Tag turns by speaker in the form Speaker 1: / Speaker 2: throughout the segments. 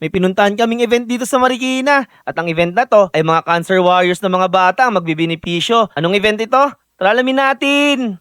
Speaker 1: May pinuntahan kaming event dito sa Marikina. At ang event na to ay mga cancer warriors na mga bata ang magbibinipisyo. Anong event ito? Tara alamin natin!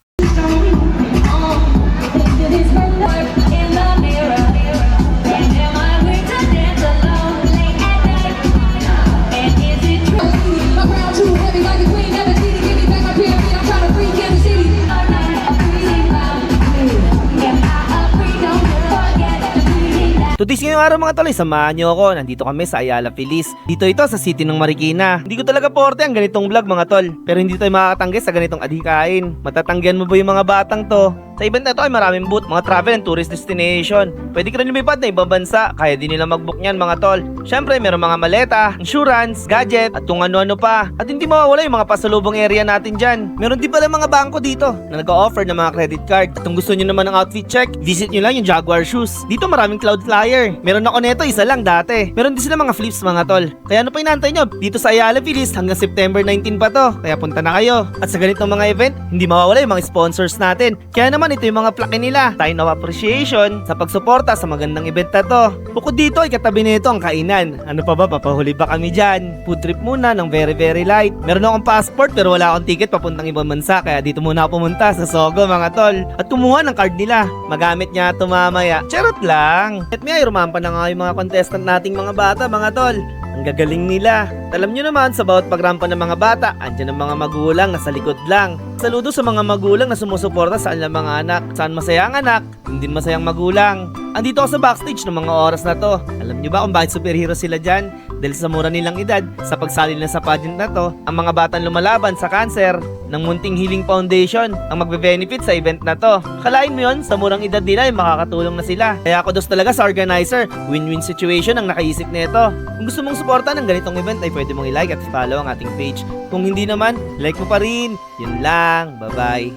Speaker 1: Tutis ngayong araw mga tol, samahan niyo ako. Nandito kami sa Ayala Feliz. Dito ito sa city ng Marikina. Hindi ko talaga porte ang ganitong vlog mga tol. Pero hindi tayo makakatanggi sa ganitong adhikain. Matatanggihan mo ba yung mga batang to? Sa event na to ay maraming booth, mga travel and tourist destination. Pwede ka rin lumipad na ibang bansa, kaya din nila mag-book niyan mga tol. Syempre meron mga maleta, insurance, gadget, at kung ano-ano pa. At hindi mawawala yung mga pasalubong area natin dyan. Meron din pala mga bangko dito na nag-o-offer ng mga credit card. At kung gusto nyo naman ng outfit check, visit nyo lang yung Jaguar shoes. Dito maraming cloud flyer. Meron ako neto, isa lang dati. Meron din sila mga flips mga tol. Kaya ano pa inaantay nyo? Dito sa Ayala Feliz hanggang September 19 pa to. Kaya punta na kayo. At sa ganitong mga event, hindi mawawala yung mga sponsors natin. Kaya naman ito yung mga plake nila. Sign of appreciation sa pagsuporta sa magandang event na to. Bukod dito ay katabi nito ang kainan. Ano pa ba? Papahuli ba kami dyan? Food trip muna ng very light. Meron akong passport pero wala akong ticket papuntang ibang bansa. Kaya dito muna ako pumunta sa Sogo mga tol. At kumuha ng card nila. Magamit niya ito mamaya. Charot lang. At may rumampa na nga yung mga contestant nating mga bata mga tol. Ang gagaling nila. Alam nyo naman, sa bawat pagrampa ng mga bata, andyan ang mga magulang na sa likod lang. Saludo sa mga magulang na sumusuporta sa kanilang mga anak. Saan masaya ang anak, hindi masayang magulang. Andito ako sa backstage ng mga oras na to. Alam nyo ba kung bakit superhero sila dyan? Dahil sa mura nilang edad, sa pagsali nila sa pageant na to, ang mga batang lumalaban sa cancer ng Munting Healing Foundation ang magbe-benefit sa event na to. Kalain mo yun, sa murang edad nila ay makakatulong na sila. Kaya ako dos talaga sa organizer, win-win situation ang nakaisip nito. Kung gusto mong suporta ng ganitong event ay pwede mong i-like at follow ang ating page. Kung hindi naman, like mo pa rin. Yun lang, bye-bye.